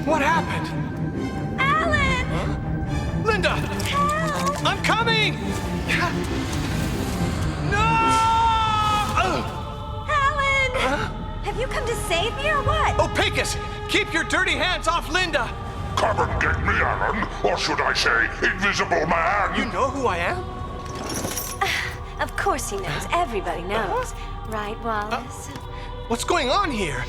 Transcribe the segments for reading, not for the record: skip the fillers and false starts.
What happened? Alan! Huh? Linda! Help! I'm coming! No! Alan! Have you come to save me or what? Opaqueus! Keep your dirty hands off Linda! Come and get me, Alan, or should I say, Invisible Man? You know who I am? Of course he knows. Everybody knows. Right, Wallace? What's going on here?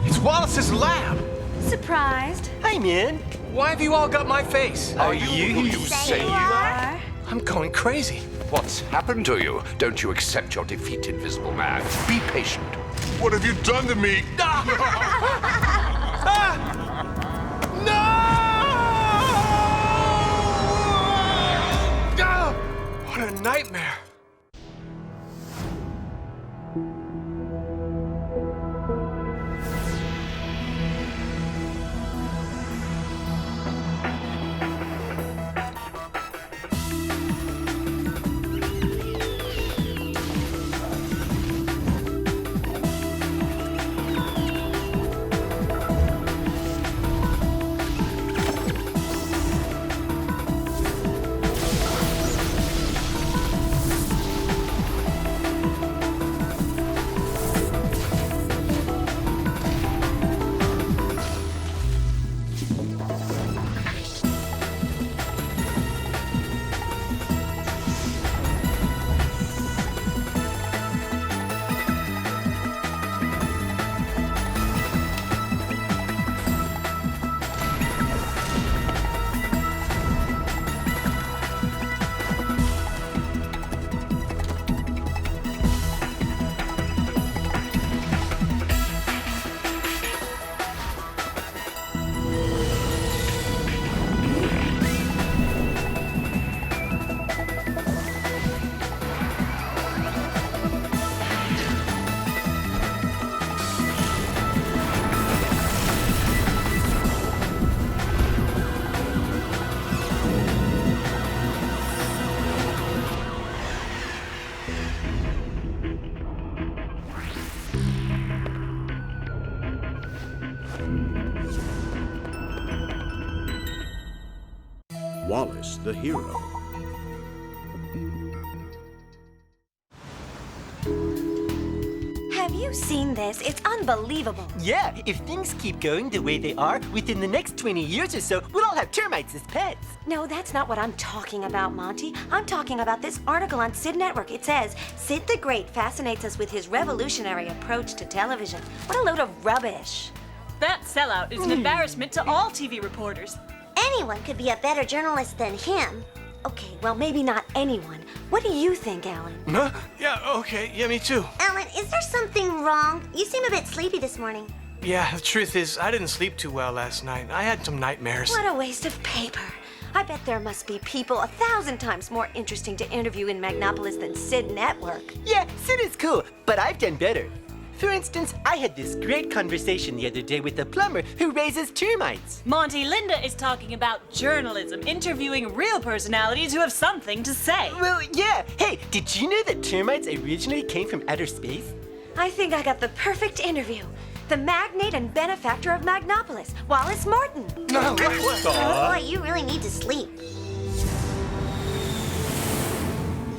It's Wallace's lab. Surprised? Hey, man. Why have you all got my face? Are you who you say you are? I'm going crazy. What's happened to you? Don't you accept your defeat, Invisible Man. Be patient. What have you done to me? No! What a nightmare. Wallace, the hero. Have you seen this? It's unbelievable. Yeah, if things keep going the way they are, within the next 20 years or so, we'll all have termites as pets. No, that's not what I'm talking about, Monty. I'm talking about this article on Sid Network. It says, Sid the Great fascinates us with his revolutionary approach to television. What a load of rubbish. That sellout is an embarrassment to all TV reporters. Anyone could be a better journalist than him. Okay, well, maybe not anyone. What do you think, Alan? Huh? Yeah, okay. Yeah, me too. Alan, is there something wrong? You seem a bit sleepy this morning. Yeah, the truth is, I didn't sleep too well last night. I had some nightmares. What a waste of paper. I bet there must be people 1,000 times more interesting to interview in Magnopolis than Sid Network. Yeah, Sid is cool, but I've done better. For instance, I had this great conversation the other day with a plumber who raises termites. Monty, Linda is talking about journalism, interviewing real personalities who have something to say. Well, yeah. Hey, did you know that termites originally came from outer space? I think I got the perfect interview. The magnate and benefactor of Magnopolis, Wallace Morton. No, what? Boy, you really need to sleep.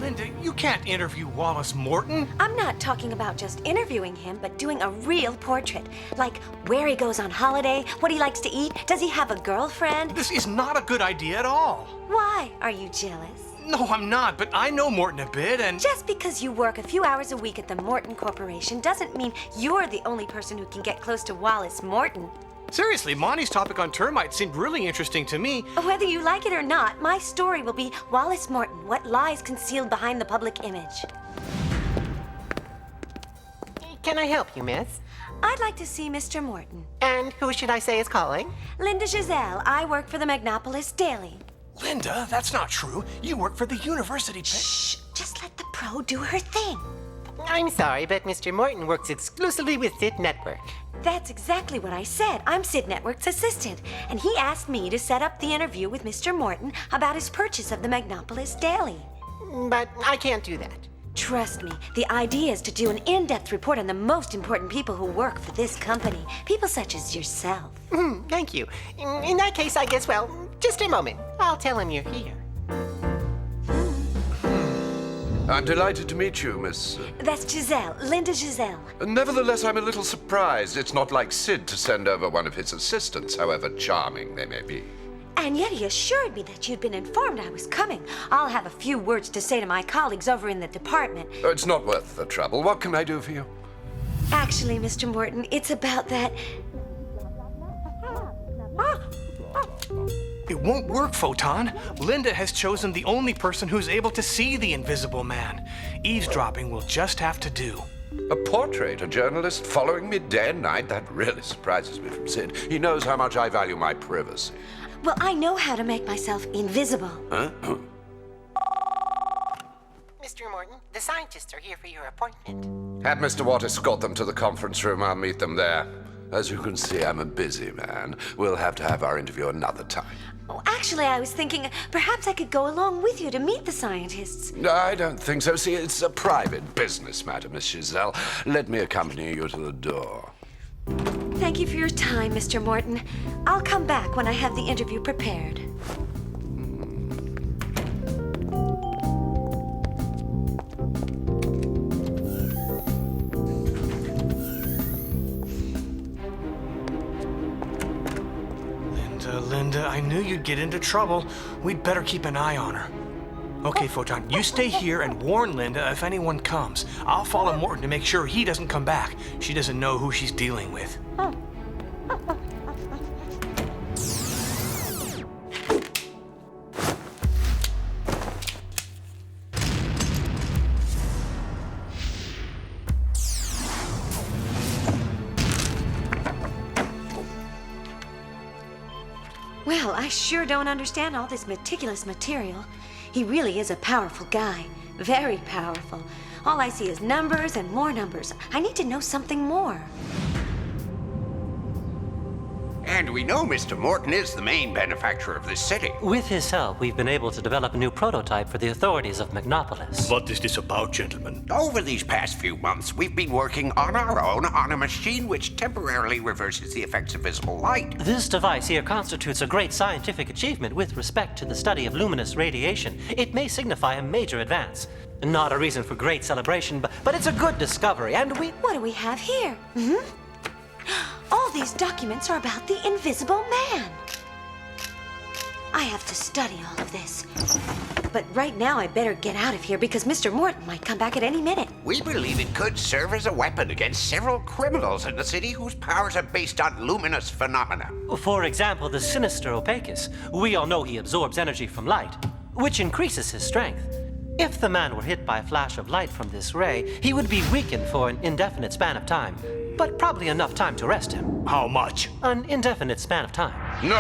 Linda, you can't interview Wallace Morton. I'm not talking about just interviewing him, but doing a real portrait. Like where he goes on holiday, what he likes to eat, does he have a girlfriend? This is not a good idea at all. Why? Are you jealous? No, I'm not, but I know Morton a bit, and... Just because you work a few hours a week at the Morton Corporation doesn't mean you're the only person who can get close to Wallace Morton. Seriously, Monty's topic on termites seemed really interesting to me. Whether you like it or not, my story will be Wallace Morton, what lies concealed behind the public image. Can I help you, miss? I'd like to see Mr. Morton. And who should I say is calling? Linda Giselle. I work for the Magnopolis Daily. Linda, that's not true. You work for the university. Shh! Just let the pro do her thing. I'm sorry, but Mr. Morton works exclusively with Sid Network. That's exactly what I said. I'm Sid Network's assistant, and he asked me to set up the interview with Mr. Morton about his purchase of the Magnopolis Daily. But I can't do that. Trust me, the idea is to do an in-depth report on the most important people who work for this company. People such as yourself. Thank you. In that case, I guess, well, just a moment. I'll tell him you're here. I'm delighted to meet you, Miss. That's Giselle, Linda Giselle. Nevertheless, I'm a little surprised. It's not like Sid to send over one of his assistants, however charming they may be. And yet he assured me that you'd been informed I was coming. I'll have a few words to say to my colleagues over in the department. It's not worth the trouble. What can I do for you? Actually, Mr. Morton, it's about that... It won't work, Photon. Linda has chosen the only person who's able to see the Invisible Man. Eavesdropping will just have to do. A portrait, a journalist following me day and night? That really surprises me from Sid. He knows how much I value my privacy. Well, I know how to make myself invisible. Huh? Mr. Morton, the scientists are here for your appointment. Have Mr. Watt escort them to the conference room. I'll meet them there. As you can see, I'm a busy man. We'll have to have our interview another time. Oh, actually, I was thinking perhaps I could go along with you to meet the scientists. I don't think so. See, it's a private business matter, Miss Giselle. Let me accompany you to the door. Thank you for your time, Mr. Morton. I'll come back when I have the interview prepared. Linda, I knew you'd get into trouble. We'd better keep an eye on her. Okay, Photon, you stay here and warn Linda if anyone comes. I'll follow Morton to make sure he doesn't come back. She doesn't know who she's dealing with. Well, I sure don't understand all this meticulous material. He really is a powerful guy. Very powerful. All I see is numbers and more numbers. I need to know something more. And we know Mr. Morton is the main benefactor of this city. With his help, we've been able to develop a new prototype for the authorities of Magnopolis. What is this about, gentlemen? Over these past few months, we've been working on our own on a machine which temporarily reverses the effects of visible light. This device here constitutes a great scientific achievement with respect to the study of luminous radiation. It may signify a major advance. Not a reason for great celebration, but it's a good discovery, and we... What do we have here? All these documents are about the Invisible Man. I have to study all of this. But right now I better get out of here because Mr. Morton might come back at any minute. We believe it could serve as a weapon against several criminals in the city whose powers are based on luminous phenomena. For example, the sinister Opaqueus. We all know he absorbs energy from light, which increases his strength. If the man were hit by a flash of light from this ray, he would be weakened for an indefinite span of time, but probably enough time to rest him. How much? An indefinite span of time. No!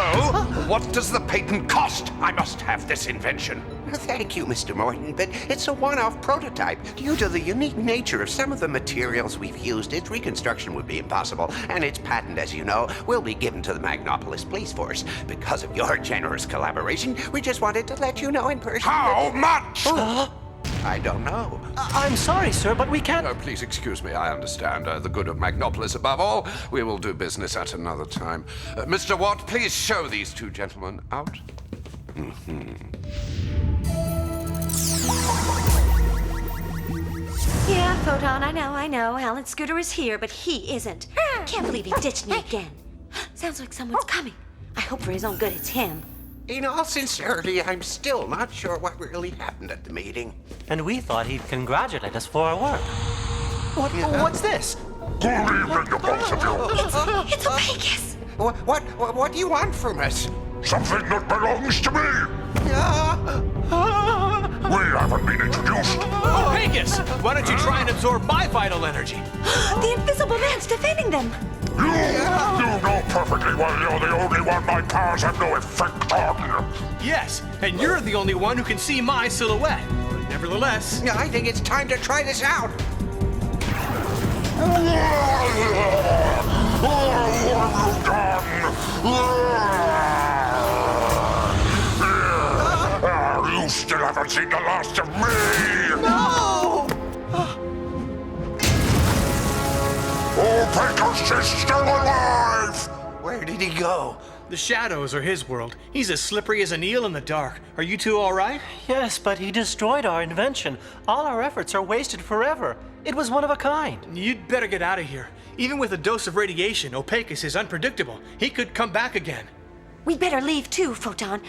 What does the patent cost? I must have this invention. Thank you, Mr. Morton, but it's a one-off prototype. Due to the unique nature of some of the materials we've used, its reconstruction would be impossible, and its patent, as you know, will be given to the Magnopolis Police Force. Because of your generous collaboration, we just wanted to let you know in person. How much? I don't know. I'm sorry, sir, but we can't... Oh, please excuse me. I understand. The good of Magnopolis above all. We will do business at another time. Mr. Watt, please show these two gentlemen out. Yeah, Photon, I know. Alan Scooter is here, but he isn't. Can't believe he ditched me again. Sounds like someone's coming. I hope for his own good it's him. In all sincerity, I'm still not sure what really happened at the meeting. And we thought he'd congratulate us for our work. What's this? Good evening, the both of you. It's Opaqueus. What do you want from us? Something that belongs to me. We haven't been introduced. Opaqueus! Why don't you try and absorb my vital energy? The Invisible Man's defending them. You know perfectly well you're the only one my powers have no effect on. Yes, and you're the only one who can see my silhouette. But nevertheless... I think it's time to try this out. You still haven't seen the last of me! No! She's still alive! Where did he go? The shadows are his world. He's as slippery as an eel in the dark. Are you two all right? Yes, but he destroyed our invention. All our efforts are wasted forever. It was one of a kind. You'd better get out of here. Even with a dose of radiation, Opaqueus is unpredictable. He could come back again. We'd better leave too, Photon.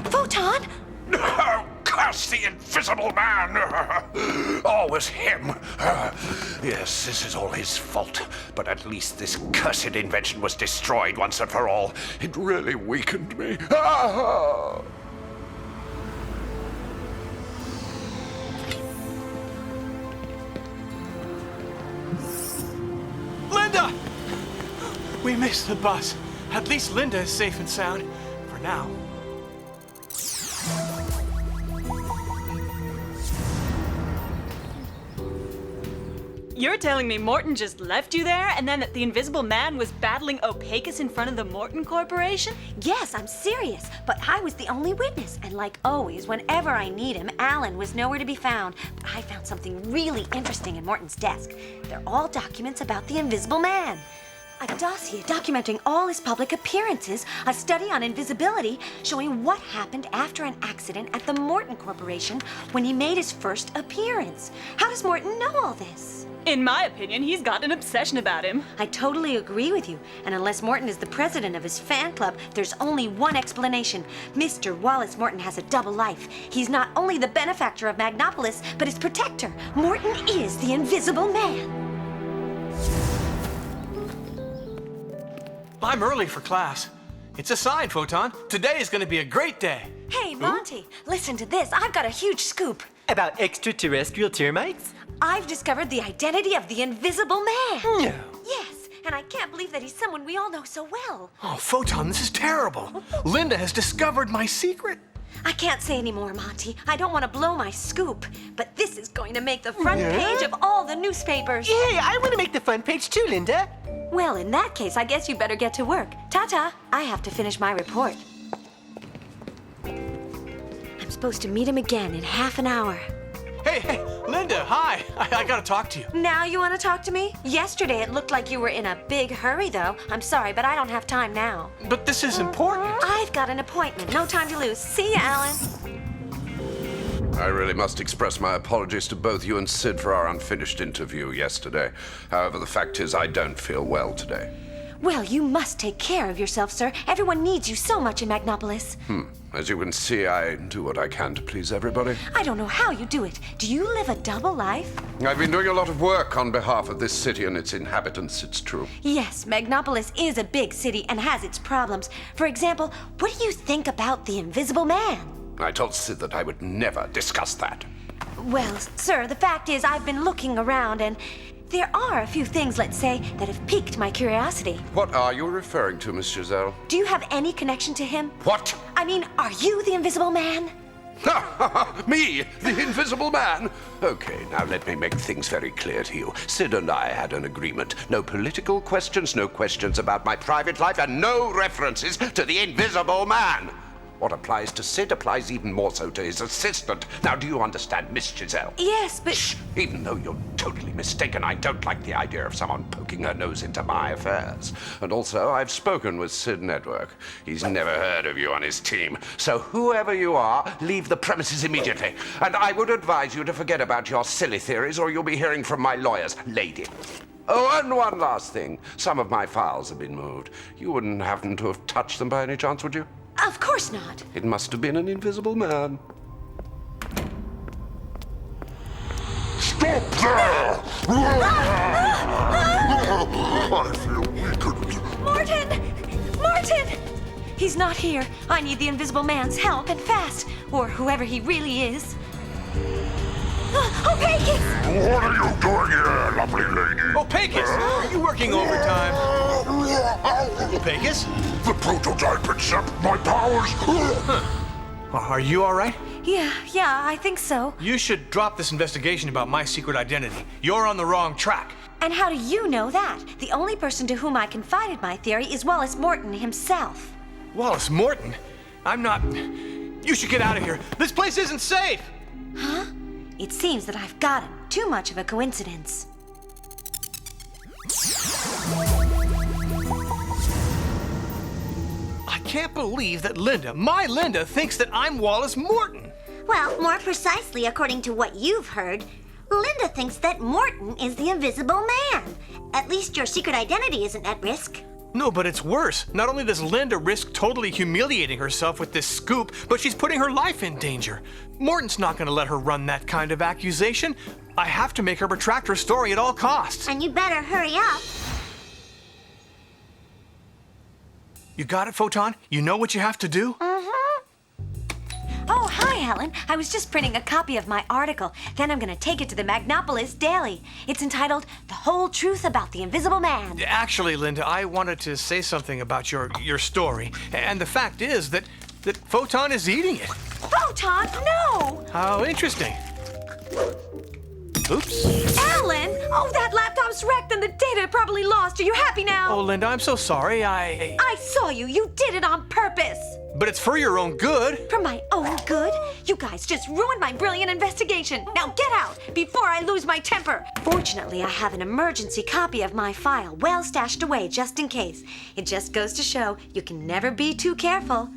Photon! Oh, curse the invisible man! Always him. Yes, this is all his fault. But at least this cursed invention was destroyed once and for all. It really weakened me. Ah! Linda! We missed the bus. At least Linda is safe and sound. For now. You're telling me Morton just left you there, and then that the Invisible Man was battling Opaqueus in front of the Morton Corporation? Yes, I'm serious, but I was the only witness. And like always, whenever I need him, Alan was nowhere to be found. But I found something really interesting in Morton's desk. They're all documents about the Invisible Man. A dossier documenting all his public appearances, a study on invisibility showing what happened after an accident at the Morton Corporation when he made his first appearance. How does Morton know all this? In my opinion, he's got an obsession about him. I totally agree with you. And unless Morton is the president of his fan club, there's only one explanation. Mr. Wallace Morton has a double life. He's not only the benefactor of Magnopolis, but his protector. Morton is the Invisible Man. I'm early for class. It's a sign, Photon. Today is going to be a great day. Hey, Monty, listen to this. I've got a huge scoop. About extraterrestrial termites? I've discovered the identity of the Invisible Man. No. Yes, and I can't believe that he's someone we all know so well. Oh, Photon, this is terrible. Linda has discovered my secret. I can't say any more, Monty. I don't want to blow my scoop, but this is going to make the front page of all the newspapers. Hey, I want to make the front page too, Linda. Well, in that case, I guess you better get to work. Ta-ta. I have to finish my report. I'm supposed to meet him again in half an hour. Hey, Linda, hi. I gotta talk to you. Now you want to talk to me? Yesterday it looked like you were in a big hurry, though. I'm sorry, but I don't have time now. But this is important. I've got an appointment. No time to lose. See ya, Alan. I really must express my apologies to both you and Sid for our unfinished interview yesterday. However, the fact is I don't feel well today. Well, you must take care of yourself, sir. Everyone needs you so much in Magnopolis. As you can see, I do what I can to please everybody. I don't know how you do it. Do you live a double life? I've been doing a lot of work on behalf of this city and its inhabitants, it's true. Yes, Magnopolis is a big city and has its problems. For example, what do you think about the Invisible Man? I told Sid that I would never discuss that. Well, sir, the fact is I've been looking around and there are a few things, let's say, that have piqued my curiosity. What are you referring to, Miss Giselle? Do you have any connection to him? What? I mean, are you the Invisible Man? Me, the Invisible Man? Okay, now let me make things very clear to you. Sid and I had an agreement. No political questions, no questions about my private life, and no references to the Invisible Man. What applies to Sid applies even more so to his assistant. Now, do you understand, Miss Giselle? Yes, but... Shh! Even though you're totally mistaken, I don't like the idea of someone poking her nose into my affairs. And also, I've spoken with Sid Network. He's never heard of you on his team. So whoever you are, leave the premises immediately. And I would advise you to forget about your silly theories, or you'll be hearing from my lawyers, lady. Oh, and one last thing. Some of my files have been moved. You wouldn't happen to have touched them by any chance, would you? Of course not. It must have been an invisible man. Stop there! I feel weakened. Morton! Morton! He's not here. I need the Invisible Man's help, and fast. Or whoever he really is. Opaqueus! What are you doing here, lovely lady? Opaqueus, are you working overtime? Opaqueus? The prototype accepts my powers. Are you all right? Yeah, I think so. You should drop this investigation about my secret identity. You're on the wrong track. And how do you know that? The only person to whom I confided my theory is Wallace Morton himself. Wallace Morton? I'm not... You should get out of here. This place isn't safe. Huh? It seems that I've got him. Too much of a coincidence. can't believe that Linda, my Linda, thinks that I'm Wallace Morton. Well, more precisely, according to what you've heard, Linda thinks that Morton is the Invisible Man. At least your secret identity isn't at risk. No, but it's worse. Not only does Linda risk totally humiliating herself with this scoop, but she's putting her life in danger. Morton's not going to let her run that kind of accusation. I have to make her retract her story at all costs. And you better hurry up. You got it, Photon? You know what you have to do? Oh, hi, Alan. I was just printing a copy of my article. Then I'm going to take it to the Magnopolis Daily. It's entitled The Whole Truth About the Invisible Man. Actually, Linda, I wanted to say something about your story. And the fact is that Photon is eating it. Photon, no! How interesting. Oops. Alan! Oh, that laptop's wrecked and the data probably lost. Are you happy now? Oh, Linda, I'm so sorry. I saw you. You did it on purpose. But it's for your own good. For my own good? You guys just ruined my brilliant investigation. Now get out before I lose my temper. Fortunately, I have an emergency copy of my file well stashed away just in case. It just goes to show you can never be too careful.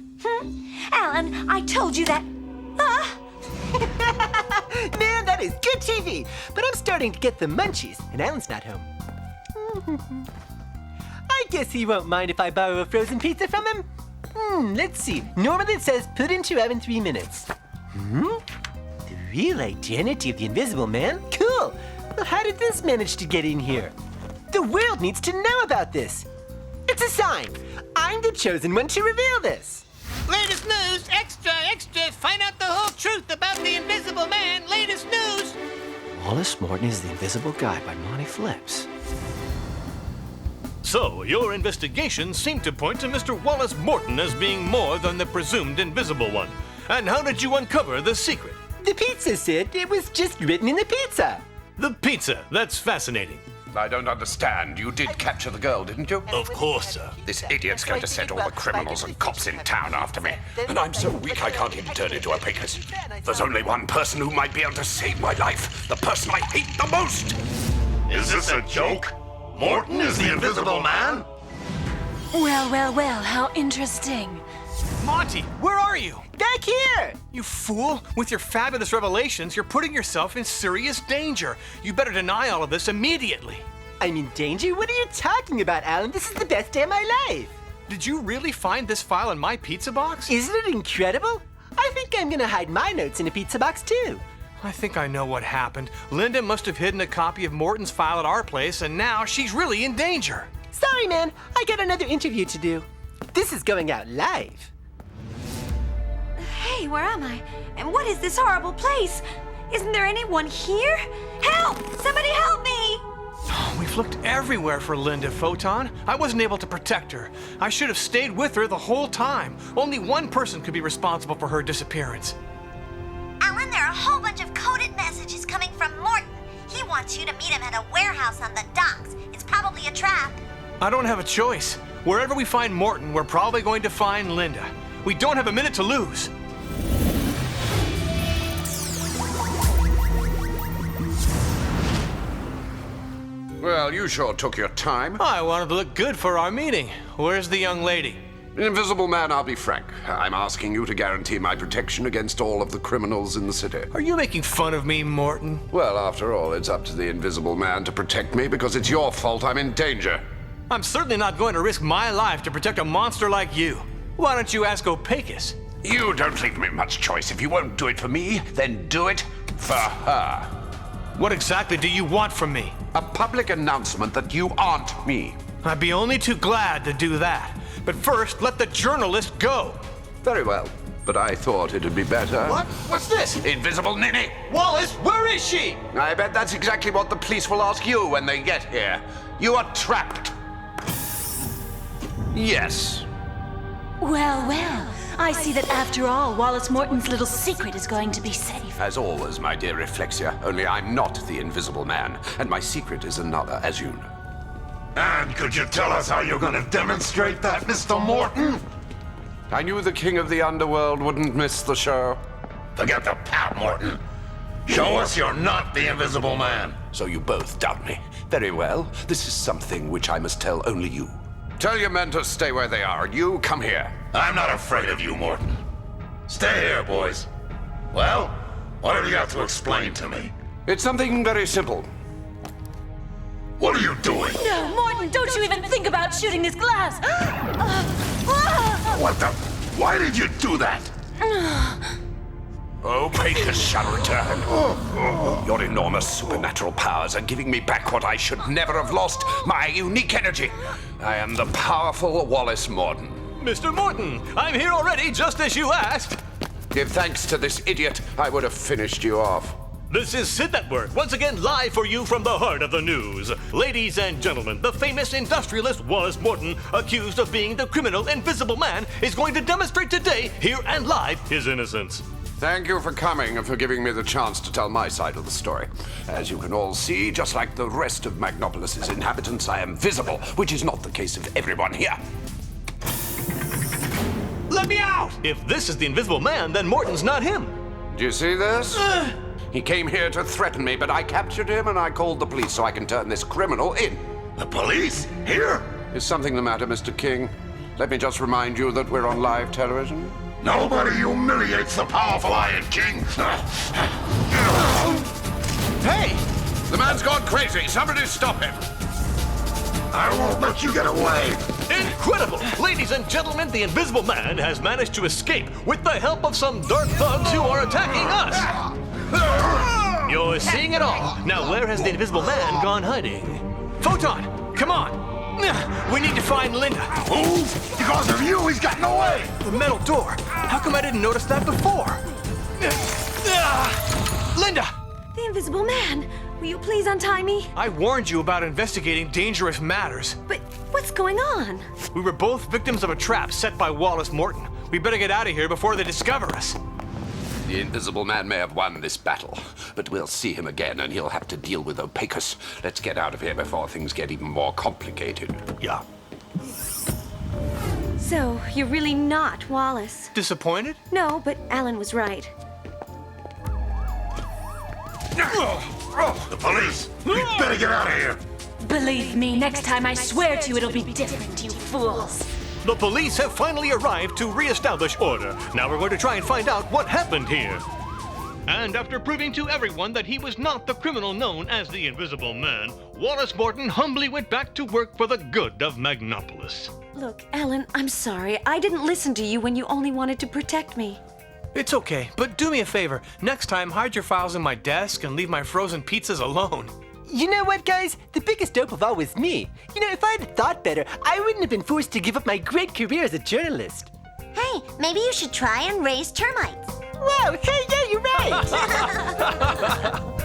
Alan, I told you that... Man, that is good TV. But I'm starting to get the munchies, and Alan's not home. I guess he won't mind if I borrow a frozen pizza from him. Let's see. Normally it says put into oven 3 minutes. The real identity of the Invisible Man? Cool. Well, how did this manage to get in here? The world needs to know about this. It's a sign. I'm the chosen one to reveal this. Latest news, extra, extra, find out the whole truth about the Invisible Man. Latest news. Wallace Morton is the Invisible Guy by Monty Flips. So, your investigations seem to point to Mr. Wallace Morton as being more than the presumed invisible one. And how did you uncover the secret? The pizza said it was just written in the pizza. The pizza. That's fascinating. I don't understand. You did capture the girl, didn't you? Of course, sir. This idiot's going to send all the criminals and cops in town after me. And I'm so weak I can't even turn into Opaqueus. There's only one person who might be able to save my life. The person I hate the most. Is this a joke? Morton is the Invisible Man? Well, well, well, how interesting. Monty, where are you? Back here! You fool! With your fabulous revelations, you're putting yourself in serious danger. You better deny all of this immediately. I'm in danger? What are you talking about, Alan? This is the best day of my life. Did you really find this file in my pizza box? Isn't it incredible? I think I'm gonna hide my notes in a pizza box too. I think I know what happened. Linda must have hidden a copy of Morton's file at our place, and now she's really in danger. Sorry, man. I got another interview to do. This is going out live. Hey, where am I? And what is this horrible place? Isn't there anyone here? Help! Somebody help me! We've looked everywhere for Linda, Photon. I wasn't able to protect her. I should have stayed with her the whole time. Only one person could be responsible for her disappearance. Alan, there are a whole bunch of coded messages coming from Morton. He wants you to meet him at a warehouse on the docks. It's probably a trap. I don't have a choice. Wherever we find Morton, we're probably going to find Linda. We don't have a minute to lose. Well, you sure took your time. I wanted to look good for our meeting. Where's the young lady? Invisible Man, I'll be frank. I'm asking you to guarantee my protection against all of the criminals in the city. Are you making fun of me, Morton? Well, after all, it's up to the Invisible Man to protect me because it's your fault I'm in danger. I'm certainly not going to risk my life to protect a monster like you. Why don't you ask Opaqueus? You don't leave me much choice. If you won't do it for me, then do it for her. What exactly do you want from me? A public announcement that you aren't me. I'd be only too glad to do that. But first, let the journalist go. Very well, but I thought it'd be better. What? What's this? Invisible Ninny! Wallace, where is she? I bet that's exactly what the police will ask you when they get here. You are trapped. Yes. Well, well, I see that after all, Wallace Morton's little secret is going to be safe. As always, my dear Reflexia, only I'm not the Invisible Man, and my secret is another, as you know. And could you tell us how you're gonna demonstrate that, Mr. Morton? I knew the king of the underworld wouldn't miss the show. Forget the pout, Morton. Show us you're not the Invisible Man. So you both doubt me. Very well. This is something which I must tell only you. Tell your men to stay where they are, and you come here. I'm not afraid of you, Morton. Stay here, boys. Well, what have you got to explain to me? It's something very simple. What are you doing? No, Morton, don't you even think about shooting this glass! What the? Why did you do that? Opaqueus shall return. Your enormous supernatural powers are giving me back what I should never have lost, my unique energy. I am the powerful Wallace Morton. Mr. Morton, I'm here already, just as you asked. If thanks to this idiot, I would have finished you off. This is Sid Network, once again live for you from the heart of the news. Ladies and gentlemen, the famous industrialist Wallace Morton, accused of being the criminal Invisible Man, is going to demonstrate today, here and live, his innocence. Thank you for coming and for giving me the chance to tell my side of the story. As you can all see, just like the rest of Magnopolis's inhabitants, I am visible, which is not the case of everyone here. Let me out! If this is the Invisible Man, then Morton's not him. Do you see this? He came here to threaten me, but I captured him and I called the police so I can turn this criminal in. The police? Here? Is something the matter, Mr. King? Let me just remind you that we're on live television. Nobody humiliates the powerful Iron King. Hey! The man's gone crazy. Somebody stop him. I won't let you get away. Incredible! Ladies and gentlemen, the Invisible Man has managed to escape with the help of some dark thugs who are attacking us. You're seeing it all. Now, where has the Invisible Man gone hiding? Photon, come on. We need to find Linda. Move! Because of you, he's gotten away. The metal door. How come I didn't notice that before? Linda! The Invisible Man! Will you please untie me? I warned you about investigating dangerous matters. But what's going on? We were both victims of a trap set by Wallace Morton. We better get out of here before they discover us. The Invisible Man may have won this battle, but we'll see him again and he'll have to deal with Opaqueus. Let's get out of here before things get even more complicated. Yeah. So, you're really not Wallace? Disappointed? No, but Alan was right. The police! We better get out of here! Believe me, next time I swear to you it'll be different, you fools. The police have finally arrived to reestablish order. Now we're going to try and find out what happened here. And after proving to everyone that he was not the criminal known as the Invisible Man, Wallace Morton humbly went back to work for the good of Magnopolis. Look, Alan, I'm sorry. I didn't listen to you when you only wanted to protect me. It's okay, but do me a favor. Next time, hide your files in my desk and leave my frozen pizzas alone. You know what, guys? The biggest dope of all was me. You know, if I'd thought better, I wouldn't have been forced to give up my great career as a journalist. Hey, maybe you should try and raise termites. Whoa, hey, yeah, you're right!